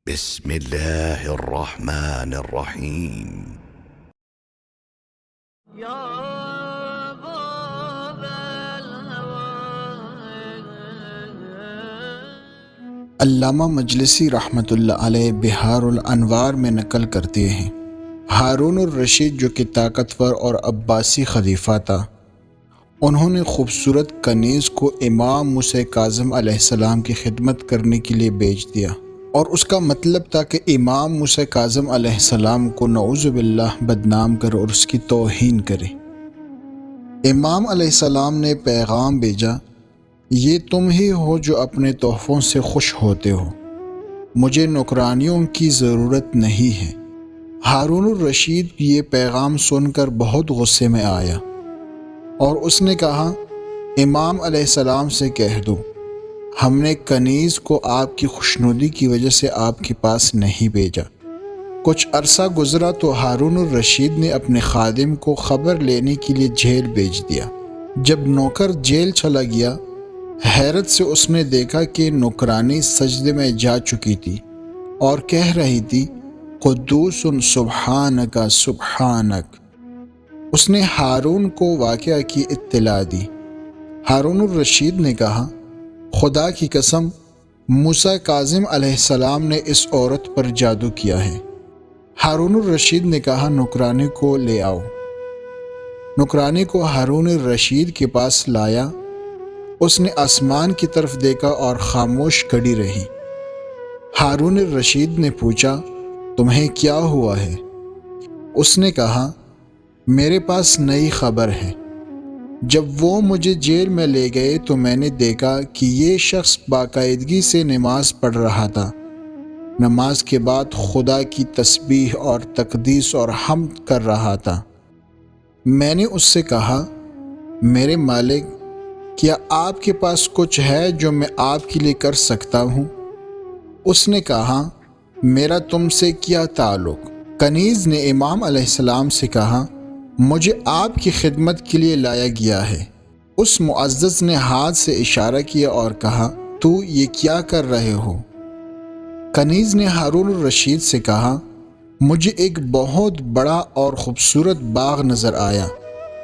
بسم الله الرحمن الرحيم. يا باب الهوى. علامہ مجلسی رحمۃ اللہ علیہ بہار الانوار میں نقل کرتے ہیں، ہارون الرشید جو کہ طاقتور اور عباسی خلیفہ تھا، انہوں نے خوبصورت کنیز کو امام موسیٰ کاظم علیہ السلام کی خدمت کرنے کے لیے بیچ دیا، اور اس کا مطلب تھا کہ امام موسیٰ کاظم علیہ السلام کو نعوذ باللہ بدنام کرے اور اس کی توہین کرے۔ امام علیہ السلام نے پیغام بھیجا، یہ تم ہی ہو جو اپنے تحفوں سے خوش ہوتے ہو، مجھے نوکرانیوں کی ضرورت نہیں ہے۔ ہارون الرشید یہ پیغام سن کر بہت غصے میں آیا اور اس نے کہا، امام علیہ السلام سے کہہ دو ہم نے کنیز کو آپ کی خوشنودی کی وجہ سے آپ کے پاس نہیں بھیجا۔ کچھ عرصہ گزرا تو ہارون الرشید نے اپنے خادم کو خبر لینے کے لیے جیل بھیج دیا۔ جب نوکر جیل چلا گیا، حیرت سے اس نے دیکھا کہ نوکرانی سجدے میں جا چکی تھی اور کہہ رہی تھی، قدوس سبحانک سبحانک۔ اس نے ہارون کو واقعہ کی اطلاع دی۔ ہارون الرشید نے کہا، خدا کی قسم، موسیٰ کاظم علیہ السلام نے اس عورت پر جادو کیا ہے۔ ہارون الرشید نے کہا، نوکرانی کو لے آؤ۔ نوکرانی کو ہارون الرشید کے پاس لایا۔ اس نے آسمان کی طرف دیکھا اور خاموش کھڑی رہی۔ ہارون الرشید نے پوچھا، تمہیں کیا ہوا ہے؟ اس نے کہا، میرے پاس نئی خبر ہے۔ جب وہ مجھے جیل میں لے گئے تو میں نے دیکھا کہ یہ شخص باقاعدگی سے نماز پڑھ رہا تھا۔ نماز کے بعد خدا کی تسبیح اور تقدیس اور حمد کر رہا تھا۔ میں نے اس سے کہا، میرے مالک، کیا آپ کے پاس کچھ ہے جو میں آپ کے لیے کر سکتا ہوں؟ اس نے کہا، میرا تم سے کیا تعلق؟ کنیز نے امام علیہ السلام سے کہا، مجھے آپ کی خدمت کے لیے لایا گیا ہے۔ اس معزز نے ہاتھ سے اشارہ کیا اور کہا، تو یہ کیا کر رہے ہو؟ کنیز نے ہارون الرشید سے کہا، مجھے ایک بہت بڑا اور خوبصورت باغ نظر آیا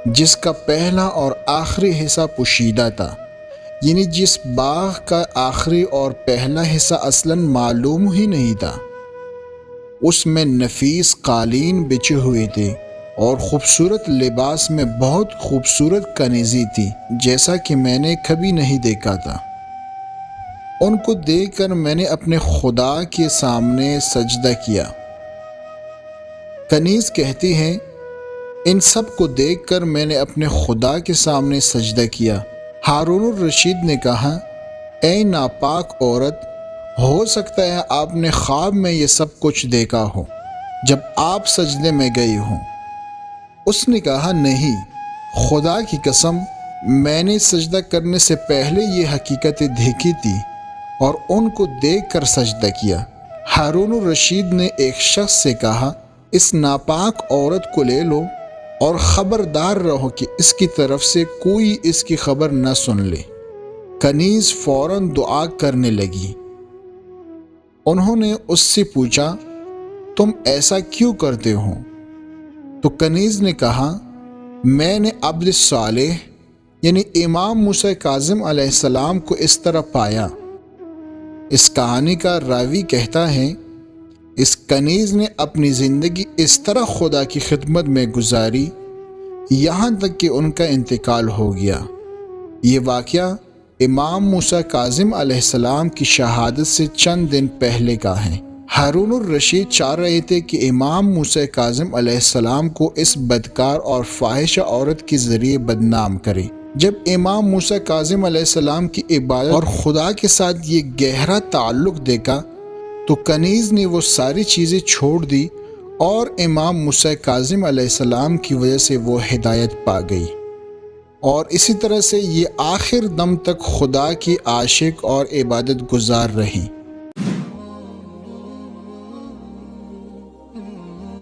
جس کا پہلا اور آخری حصہ پوشیدہ تھا، یعنی جس باغ کا آخری اور پہلا حصہ اصلاً معلوم ہی نہیں تھا۔ اس میں نفیس قالین بچھے ہوئے تھے اور خوبصورت لباس میں بہت خوبصورت کنیزی تھی جیسا کہ میں نے کبھی نہیں دیکھا تھا۔ ان کو دیکھ کر میں نے اپنے خدا کے سامنے سجدہ کیا۔ کنیز کہتی ہے، ان سب کو دیکھ کر میں نے اپنے خدا کے سامنے سجدہ کیا۔ ہارون الرشید نے کہا، اے ناپاک عورت، ہو سکتا ہے آپ نے خواب میں یہ سب کچھ دیکھا ہو جب آپ سجدے میں گئی ہوں۔ اس نے کہا، نہیں، خدا کی قسم، میں نے سجدہ کرنے سے پہلے یہ حقیقتیں دیکھی تھی اور ان کو دیکھ کر سجدہ کیا۔ ہارون الرشید نے ایک شخص سے کہا، اس ناپاک عورت کو لے لو اور خبردار رہو کہ اس کی طرف سے کوئی اس کی خبر نہ سن لے۔ کنیز فوراً دعا کرنے لگی۔ انہوں نے اس سے پوچھا، تم ایسا کیوں کرتے ہو؟ تو کنیز نے کہا، میں نے عبد صالح یعنی امام موسیٰ کاظم علیہ السلام کو اس طرح پایا۔ اس کہانی کا راوی کہتا ہے، اس کنیز نے اپنی زندگی اس طرح خدا کی خدمت میں گزاری یہاں تک کہ ان کا انتقال ہو گیا۔ یہ واقعہ امام موسیٰ کاظم علیہ السلام کی شہادت سے چند دن پہلے کا ہے۔ ہارون الرشید چاہ رہے تھے کہ امام موسیٰ کاظم علیہ السلام کو اس بدکار اور فاحشہ عورت کے ذریعے بدنام کرے۔ جب امام موسیٰ کاظم علیہ السلام کی عبادت اور خدا کے ساتھ یہ گہرا تعلق دیکھا تو کنیز نے وہ ساری چیزیں چھوڑ دی اور امام موسیٰ کاظم علیہ السلام کی وجہ سے وہ ہدایت پا گئی، اور اسی طرح سے یہ آخر دم تک خدا کی عاشق اور عبادت گزار رہی۔